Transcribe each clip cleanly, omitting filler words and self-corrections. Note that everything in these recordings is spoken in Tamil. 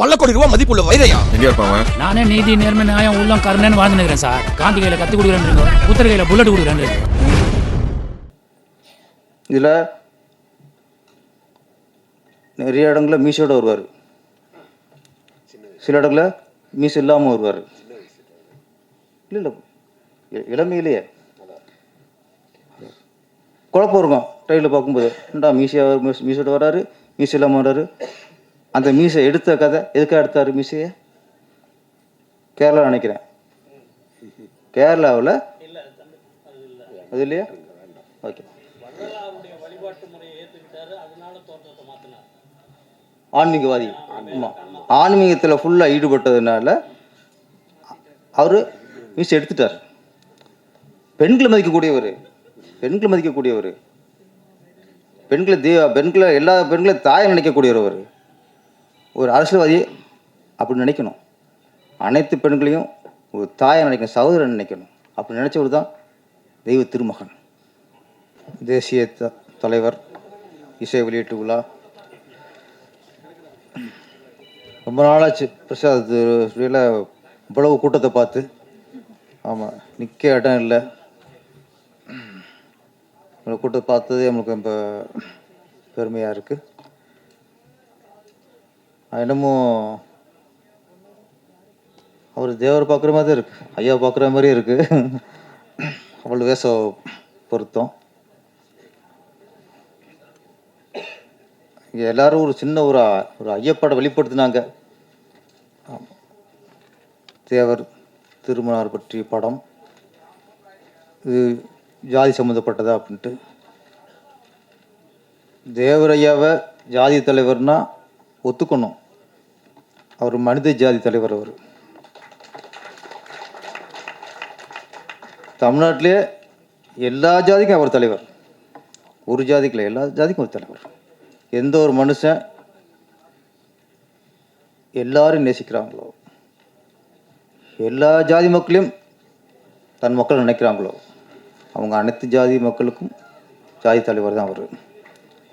பல கோடி ரூபாய் மதிப்புள்ள வைரையா எங்க இருப்பாங்க? நானே நீதி நேர்மை நியாயம் உள்ளம் கருணைன்னு வாழ்ந்துக்கிறேன் சார். காந்தி கையில கத்தி கொடுக்குறேன், புத்தர் கையில புல்லட் கொடுக்குறேன். இதில் நிறைய இடங்களில் மீசோட வருவார், சில இடங்களில் மீசு இல்லாமல் வருவார். இல்லை இல்லை, இளமையிலேயே குழப்பம் இருக்கும். ட்ரெயினில் பார்க்கும்போது என்னடா மீசோட வராரு, மீசு இல்லாமல் வர்றாரு. அந்த மீசை எடுத்த கதை எதுக்காக எடுத்தார்? மீசையை கேரளா நினைக்கிறேன், கேரளாவில் அது இல்லையா? ஓகே, ஆன்மீகவாதி. ஆமாம், ஆன்மீகத்தில் ஃபுல்லாக ஈடுபட்டதுனால அவர் மீசை எடுத்துட்டார். பெண்களை மதிக்கக்கூடியவர், பெண்களை எல்லா பெண்களையும் தாயை நினைக்கக்கூடியவர். ஒரு அரசியல்வாதி அப்படி நினைக்கணும், அனைத்து பெண்களையும் ஒரு தாயை நினைக்கணும், சகோதரன் நினைக்கணும். அப்படி நினச்சவர் தான் தெய்வ திருமகன். தேசிய தலைவர் இசை வெளியீட்டு விழா ரொம்ப நாளாச்சு. பிரசாத் இவ்வளவு கூட்டத்தை பார்த்து, ஆமாம் நிற்க இடம் இல்லை, இவ்வளோ கூட்டத்தை பார்த்தது நம்மளுக்கு ரொம்ப பெருமையாக இருக்குது. என்னமோ அவர் தேவர் பார்க்குற மாதிரி தான் இருக்குது, ஐயா பார்க்குற மாதிரியே இருக்குது. அவ்வளோ வேச பொருத்தம். இங்கே எல்லோரும் ஒரு சின்ன ஒரு ஐயப்பாடை வெளிப்படுத்தினாங்க. தேவர் திருமணார் பற்றிய படம், இது ஜாதி சம்மந்தப்பட்டதா அப்படின்ட்டு. தேவர் ஐயாவை ஜாதி தலைவர்னா ஒத்துக்கணும், அவர் மனித ஜாதி தலைவர். அவர் தமிழ்நாட்டிலே எல்லா ஜாதிக்கும் அவர் தலைவர், ஒரு ஜாதிக்குள்ள எல்லா ஜாதிக்கும் ஒரு தலைவர். எந்த ஒரு மனுஷன் எல்லாரும் நேசிக்கிறாங்களோ, எல்லா ஜாதி மக்களையும் தன் மக்கள் நினைக்கிறாங்களோ, அவங்க அனைத்து ஜாதி மக்களுக்கும் ஜாதி தலைவர் தான் அவர்.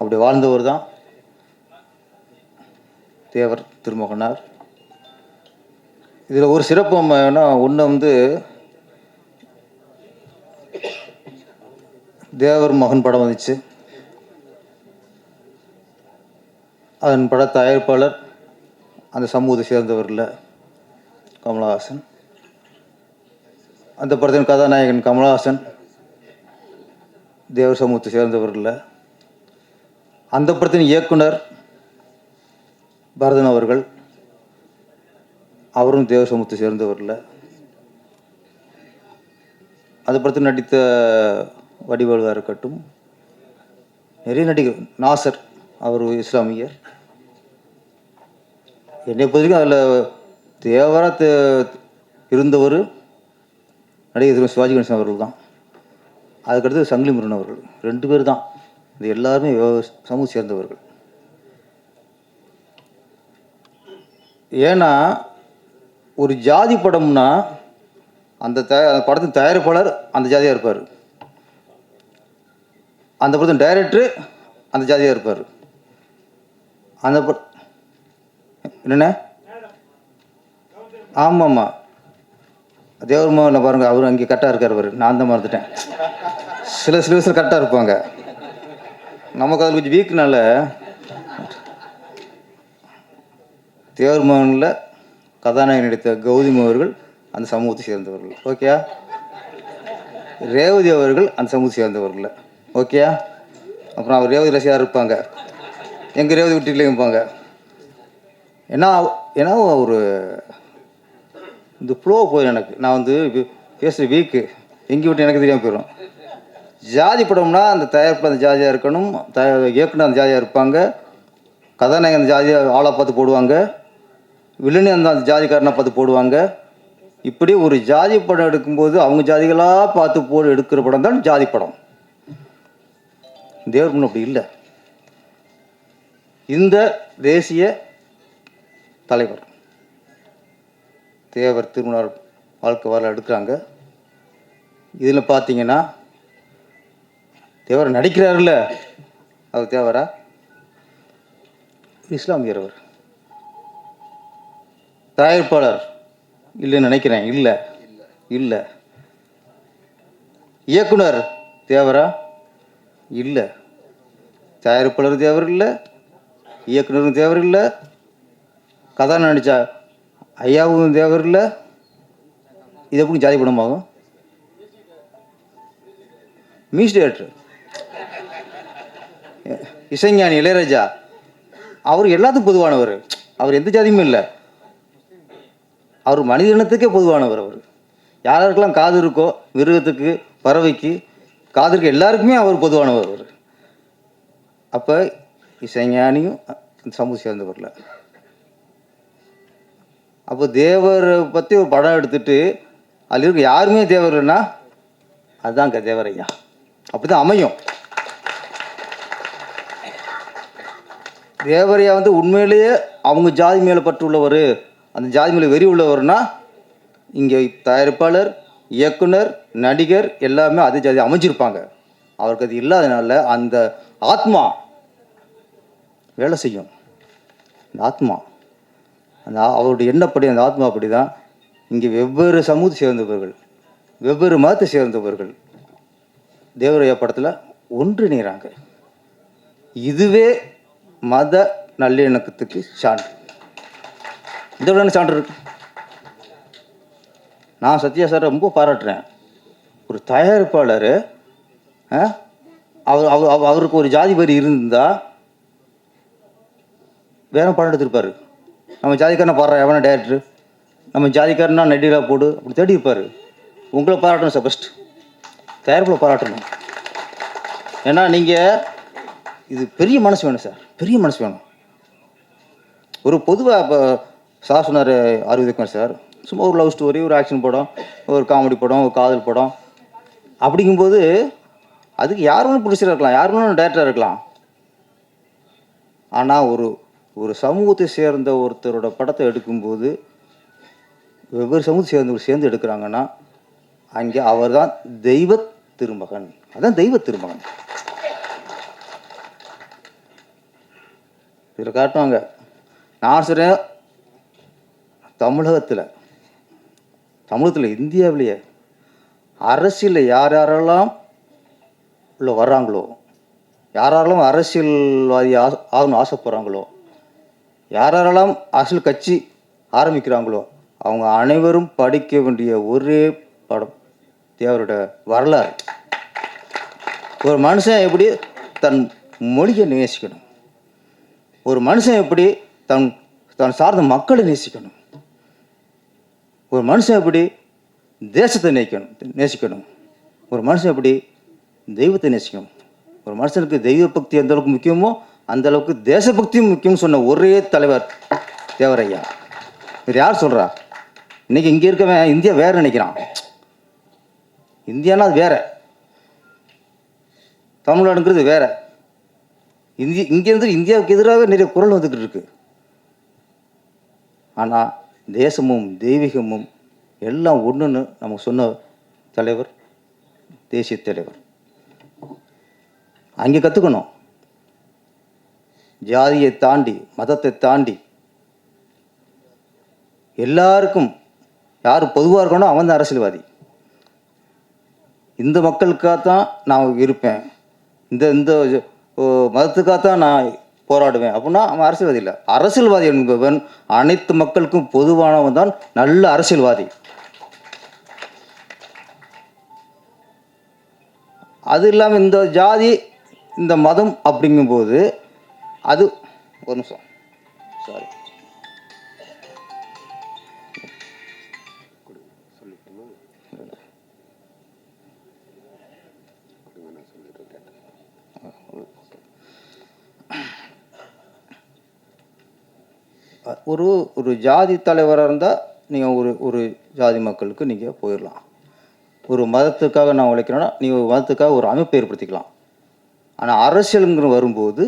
அப்படி வாழ்ந்தவர் தான் தேவர் திருமகனார். இதில் ஒரு சிறப்பு ஒன்று தேவர் மகன் படம் வந்துச்சு. அதன் பட தயாரிப்பாளர் அந்த சமூகத்தை சேர்ந்தவர் இல்லை, கமலஹாசன். அந்த படத்தின் கதாநாயகன் கமலஹாசன் தேவர் சமூகத்தை சேர்ந்தவர் இல்லை. அந்த படத்தின் இயக்குனர் பரதன் அவர்கள், அவரும் தேவ சமூகத்தை சேர்ந்தவர் இல்லை. அந்த படத்தில் நடித்த வடிவேலுவாக இருக்கட்டும், நிறைய நடிகர், நாசர் அவர் இஸ்லாமியர். என்னை பொறுத்தவரைக்கும் அதில் தேவராக இருந்தவர் நடிகர் சிவாஜி கணேசன் அவர்கள் தான். அதுக்கடுத்து சங்கிலி முருகன் அவர்கள், 2 பேர் தான். இது எல்லாருமே சமூக சேர்ந்தவர்கள். ஏன்னா ஒரு ஜாதி படம்னா அந்த படத்தின் தயாரிப்பாளர் அந்த ஜாதியாக இருப்பார், அந்த படத்தின் டைரக்டரு அந்த ஜாதியாக இருப்பார். அந்த என்னென்ன ஆமாம்மா, தேவர் மகனில் பாருங்கள், அவர் அங்கே கரெக்டாக இருக்கார். அவர் நான் தான் மறந்துட்டேன். சில விஷயம் கரெக்டாக இருப்பாங்க, நமக்கு அதில் கொஞ்சம் வீக்குனால. தேவர் மகனில் கதாநாயகன் நடித்த கௌதமி அவர்கள் அந்த சமூகத்தை சேர்ந்தவர்கள், ஓகேயா? ரேவதி அவர்கள் அந்த சமூகத்தை சேர்ந்தவர்கள், ஓகேயா? அப்புறம் அவர் ரேவதி ரசிகராக இருப்பாங்க, எங்கள் ரேவதி வீட்டிலேயும் இருப்பாங்க. ஏன்னா ஒரு இந்த ஃப்ளோ போயிடும் எனக்கு. நான் பேசுகிற வீக்கு எங்கே விட்டு எனக்கு தெரியாமல் போயிடும். ஜாதி படம்னா அந்த தயாரிப்பில் அந்த ஜாதியாக இருக்கணும், இயக்குனர் அந்த ஜாதியாக இருப்பாங்க, கதாநாயகன் அந்த ஜாதியாக ஆளாக பார்த்து போடுவாங்க, வில்லனி அந்த ஜாதிக்காரனை பார்த்து போடுவாங்க. இப்படி ஒரு ஜாதி படம் எடுக்கும்போது அவங்க ஜாதிகளாக பார்த்து எடுக்கிற படம் தான் ஜாதி படம். தேவர் மகன் அப்படி இல்லை. இந்த தேசிய தலைவர் தேவர் திருமணார் வாழ்க்கை வரலாறு எடுக்கிறாங்க. இதில் பார்த்தீங்கன்னா தேவர் நடிக்கிறாருல்ல, அவர் தேவரா? இஸ்லாமியர். அவர் தயாரிப்பாளர் இல்லைன்னு நினைக்கிறேன். இல்லை இல்லை. இயக்குனர் தேவரா? இல்லை. தயாரிப்பாளர் தேவர் இல்லை, இயக்குனரும் தேவர் இல்லை, கதாநாயகன் நடித்தா ஐயாவும் தேவர் இல்லை. இது எப்படி ஜாதி படமாகும்? மியூசிக் டைரக்டர் இசைஞானி இளையராஜா, அவர் எல்லாத்துக்கும் பொதுவானவர். அவர் எந்த ஜாதியுமே இல்லை. அவர் மனித இனத்துக்கே பொதுவானவர். அவர் யாருக்கெல்லாம் காது இருக்கோ, மிருகத்துக்கு, பறவைக்கு, காது இருக்க எல்லாருக்குமே அவர் பொதுவானவர். அவர் அப்போ இசைஞானியும் சமூக சேர்ந்தவரில். அப்போ தேவரை பற்றி ஒரு படம் எடுத்துட்டு அதில் இருக்க யாருமே தேவர்னா அதுதாங்க தேவரையா. அப்படி தான் அமையும். தேவரையா உண்மையிலேயே அவங்க ஜாதி மேலே பற்று உள்ளவர், அந்த ஜாதி மேலே வெறி உள்ளவர்னா இங்கே தயாரிப்பாளர், இயக்குனர், நடிகர் எல்லாமே அதே ஜாதி அமைஞ்சிருப்பாங்க. அவருக்கு அது இல்லாதனால அந்த ஆத்மா வேலை செய்யும். அந்த ஆத்மா, அந்த அவருடைய எண்ணப்படி அந்த ஆத்மா அப்படி தான். இங்கே வெவ்வேறு சமூகத்தை சேர்ந்தவர்கள், வெவ்வேறு மதத்தை சேர்ந்தவர்கள் தேவரையா படத்தில் ஒன்றிணைகிறாங்க. இதுவே மத நல்லிணக்கத்துக்கு சான்று. இந்த விட சான்று இருக்கு. நான் சத்யா சார் ரொம்ப பாராட்டுறேன். ஒரு தயாரிப்பாளர் அவருக்கு ஒரு ஜாதி வரி இருந்தால் வேற படம் எடுத்திருப்பார். நம்ம ஜாதிக்காரனை பாடுற எவனா டேரக்டர், நம்ம ஜாதிக்காரனா நடிகராக போடு அப்படி தேடி இருப்பார். உங்களை பாராட்டணும் சார். ஃபஸ்ட் தயாரிப்பில் பாராட்டணும். ஏன்னா நீங்கள் இது பெரிய மனசு வேணும் சார், பெரிய மனசு வேணும். ஒரு பொதுவாக இப்போ சார் சொன்னார் ஆர்விக்குமார் சார், சும்மா ஒரு லவ் ஸ்டோரி, ஒரு ஆக்ஷன் படம், ஒரு காமெடி படம், ஒரு காதல் படம் அப்படிங்கும்போது அதுக்கு யார் வேணும் ப்ரொடியூசராக இருக்கலாம், யார் வேணும் டேரக்டராக இருக்கலாம். ஆனால் ஒரு சமூகத்தை சேர்ந்த ஒருத்தரோட படத்தை எடுக்கும்போது வெவ்வேறு சமூகத்தை சேர்ந்தவர் சேர்ந்து எடுக்கிறாங்கன்னா அங்கே அவர் தான் தெய்வ திருமகன். அதான் தெய்வ திருமகன். இதில் காட்டுவாங்க. நான் சொல்கிறேன், தமிழகத்தில் இந்தியாவிலேயே அரசியலில் யார் யாரெல்லாம் உள்ள வர்றாங்களோ, யாரெல்லாம் அரசியல்வாதி ஆகணும்னு ஆசைப்படுறாங்களோ, யாரெல்லாம் அரசியல் கட்சி ஆரம்பிக்கிறாங்களோ அவங்க அனைவரும் படிக்க வேண்டிய ஒரே படம் தேவரோட வரலாறு. ஒரு மனுஷன் எப்படி தன் மொழியை நேசிக்கணும், ஒரு மனுஷன் எப்படி தன் சார்ந்த மக்களை நேசிக்கணும், ஒரு மனுஷன் எப்படி தேசத்தை நேசிக்கணும், ஒரு மனுஷன் எப்படி தெய்வத்தை நேசிக்கணும். ஒரு மனுஷனுக்கு தெய்வ பக்தி எந்த அளவுக்கு முக்கியமோ அந்த அளவுக்கு தேசபக்தியும் முக்கியம்னு சொன்ன ஒரே தலைவர் தேவரையா. இது யார் சொல்கிறா? இன்றைக்கி இங்கே இருக்கவன் இந்தியா வேற நினைக்கிறான். இந்தியானா அது வேற, தமிழ்நாடுங்கிறது வேற. இங்கேருந்து இந்தியாவுக்கு எதிராக நிறைய குரல் வந்துக்கிட்டு இருக்கு. ஆனால் தேசமும் தெய்வீகமும் எல்லாம் ஒன்றுன்னு நமக்கு சொன்ன தலைவர், தேசிய தலைவர். அங்கே கற்றுக்கணும். ஜாதியை தாண்டி, மதத்தை தாண்டி எல்லாருக்கும் யார் பொதுவாக இருக்கணும் அவன் தான் அரசியல்வாதி. இந்த மக்களுக்காகத்தான் நான் இருப்பேன், இந்த மதத்துக்காகத்தான் நான் போராடுவேன் அப்படின்னா அவன் அரசியல்வாதி இல்லை. அரசியல்வாதி என்பவன் அனைத்து மக்களுக்கும் பொதுவானவன் தான் நல்ல அரசியல்வாதி. அது இல்லாமல் இந்த ஜாதி, இந்த மதம் அப்படிங்கும்போது அது ஒரு நிமிஷம் சாரி ஒரு ஜாதி தலைவராக இருந்தால் நீங்கள் ஒரு ஜாதி மக்களுக்கு நீங்கள் போயிடலாம். ஒரு மதத்துக்காக நான் உழைக்கிறேன்னா நீங்கள் ஒரு மதத்துக்காக ஒரு அமைப்பை ஏற்படுத்திக்கலாம். ஆனால் அரசியலுங்கிற வரும்போது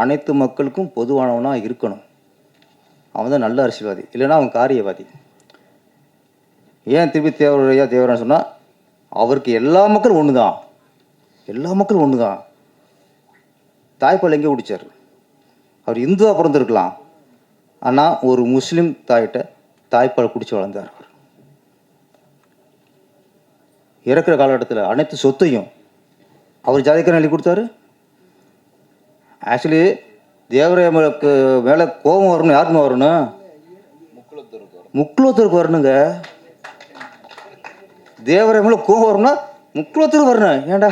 அனைத்து மக்களுக்கும் பொதுவானவனாக இருக்கணும். அவன் தான் நல்ல அரசியல்வாதி, இல்லைன்னா அவன் காரியவாதி. ஏன் திருப்பி தேவரான்னு சொன்னால் அவருக்கு எல்லா மக்களும் ஒன்று தான், எல்லா மக்களும் ஒன்று தான். தாய்ப்பால் எங்கே குடித்தார்? அவர் இந்துவாக பிறந்திருக்கலாம், ஆனால் ஒரு முஸ்லீம் தாயிட்ட தாய்ப்பால் குடிச்சு வளர்ந்தார். அவர் இறக்குற காலகட்டத்தில் அனைத்து சொத்தையும் அவர் ஜாதிக்காரன் எழுதி கொடுத்தாரு. ஆக்சுவலி தேவராயனுக்கு மேலே கோபம் வரணும், யாருக்குமே வரணும், முக்குலத்தூருக்கு வரணுங்க. தேவராய மேலே கோபம் வரணும்னா முக்குலத்தூருக்கு வரணும். ஏன்டா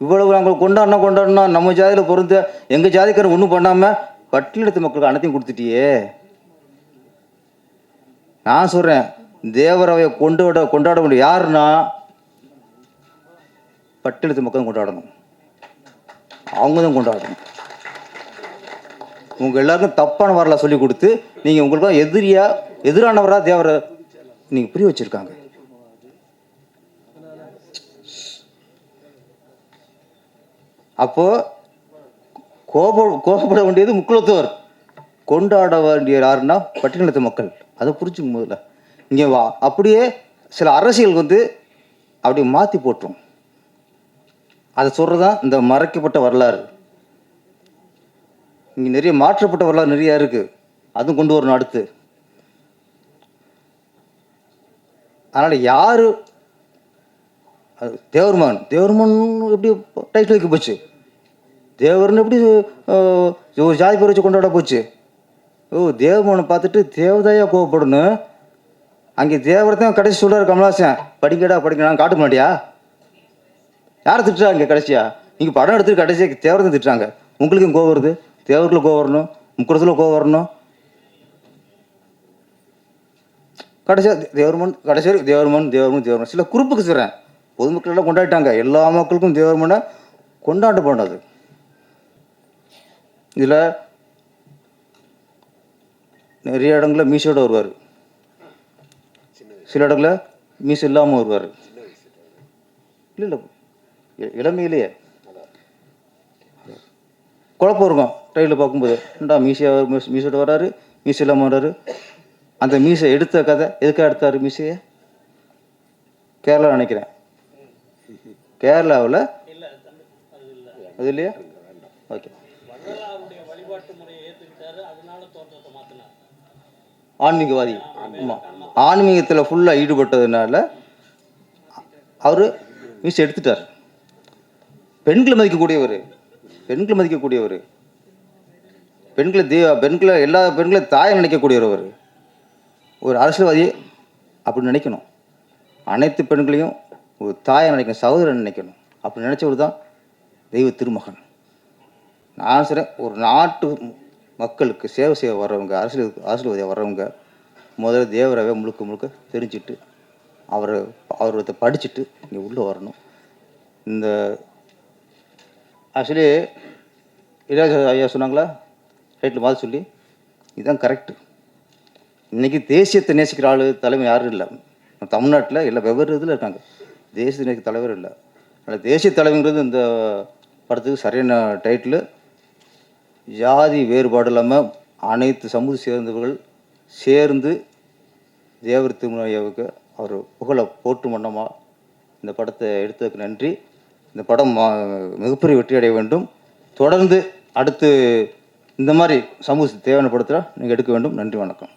இவ்வளவு நாங்கள் கொண்டாடணும், நம்ம ஜாதியில் பொருந்த எங்கள் ஜாதிக்காரன் ஒன்றும் பண்ணாமல் பட்டியலத்து மக்களுக்கு அனைத்தையும் கொடுத்துட்டியே. நான் சொல்கிறேன், தேவராயை கொண்டாட வேண்டிய யாருன்னா பட்டியலத்து மக்களும் கொண்டாடணும், அவங்க தான் கொண்டாடணும். உங்கள் எல்லாருக்கும் தப்பான வரலாறு சொல்லி கொடுத்து நீங்கள் உங்களுக்கு எதிரானவராக தேவரை நீங்கள் புரிய வச்சுருக்காங்க. அப்போது கோபப்பட வேண்டியது முக்குலத்தவர், கொண்டாட வேண்டிய யாருன்னா பட்டியலத்து மக்கள். அதை புரிஞ்சுக்க முதல்ல இங்கே அப்படியே சில அரசியல் அப்படி மாற்றி போட்டுரும். அதை சொல்கிறது தான் இந்த மறைக்கப்பட்ட வரலாறு. இங்கே நிறைய மாற்றப்பட்ட வரலாறு நிறையா இருக்குது, அதுவும் கொண்டு வரணும் அடுத்து. அதனால் யார் தேவர்மன் எப்படி டைட்டில் வைக்க போச்சு, தேவர்னு எப்படி ஒரு ஜாதி பேர் வச்சு கொண்டாட போச்சு. தேவமோனை பார்த்துட்டு தேவதையாக கோவப்படணும். அங்கே தேவரத்தையும் கடைசி சொல்கிறார் கமலாசன், படிக்கடா காட்ட மாட்டியா, யாரை திட்டுறாங்க கடைசியா? நீங்கள் படம் எடுத்துட்டு கடைசியாக தேவரத்தை திட்டுறாங்க. உங்களுக்கும் கோவம் வருது, தேவருக்குள்ள கோவம் வரணும், முக்குறத்தில் கோவம் வரணும். கடைசியாக தேவர்மன் சில குறிப்புக்கு சொல்கிறேன். பொதுமக்கள் எல்லாம் கொண்டாடிட்டாங்க, எல்லா மக்களுக்கும் தேவர்மனை கொண்டாட போனது. இதில் நிறைய இடங்களில் மீசோட வருவார், சில இடங்களில் மீசு இல்லாமல் வருவார். இல்லை இளமையிலேயே குழப்பம் இருக்கும். ட்ரெயினில் பார்க்கும்போது ஏன்டா மீசோட வர்றாரு, மீசு இல்லாமல் வர்றாரு. அந்த மீசை எடுத்த கதை எதுக்காக எடுத்தார்? மீசையை கேரளா நினைக்கிறேன், கேரளாவில் அது இல்லையா? ஓகே, ஆன்மீகவாதி. ஆமாம், ஆன்மீகத்தில் ஃபுல்லாக ஈடுபட்டதுனால அவர் மீசை எடுத்துட்டார். பெண்களை மதிக்கக்கூடியவர், பெண்களை எல்லா பெண்களையும் தாயை நினைக்கக்கூடியவர், ஒரு அரசியல்வாதி அப்படி நினைக்கணும். அனைத்து பெண்களையும் ஒரு தாயை நினைக்கணும், சகோதரன் நினைக்கணும். அப்படி நினச்சவர் தான் தெய்வ திருமகன். நான் சொல்கிறேன், ஒரு நாட்டு மக்களுக்கு சேவை செய்ய வர்றவங்க, அரசியல்வாதியாக வர்றவங்க முதல்ல தேவராவை முழுக்க தெரிஞ்சுட்டு அவரை படிச்சுட்டு இங்கே உள்ளே வரணும். இந்த ஆக்சுவலி இளையராஜா ஐயா சொன்னாங்களா ரைட்டில் மாதிரி சொல்லி, இதுதான் கரெக்டு. இன்றைக்கி தேசியத்தை நேசிக்கிற ஆள் தலைமை யாரும் இல்லை தமிழ்நாட்டில். எல்லாம் வெவ்வேறு இதில் இருக்காங்க, தேசிய நேசிக்க தலைவர் இல்லை. அதனால் தேசிய தலைவங்கிறது இந்த படத்துக்கு சரியான டைட்டில். ஜாதி வேறுபாடு இல்லாமல் அனைத்து சமூக சேர்ந்தவர்கள் சேர்ந்து தேவர் திருமலையாவுக்கு அவர் புகழை போட்டு மன்னமாக இந்த படத்தை எடுத்ததுக்கு நன்றி. இந்த படம் மிகப்பெரிய வெற்றி அடைய வேண்டும். தொடர்ந்து அடுத்து இந்த மாதிரி சமூகத்தை தேவையான படத்தில் நீங்கள் எடுக்க வேண்டும். நன்றி, வணக்கம்.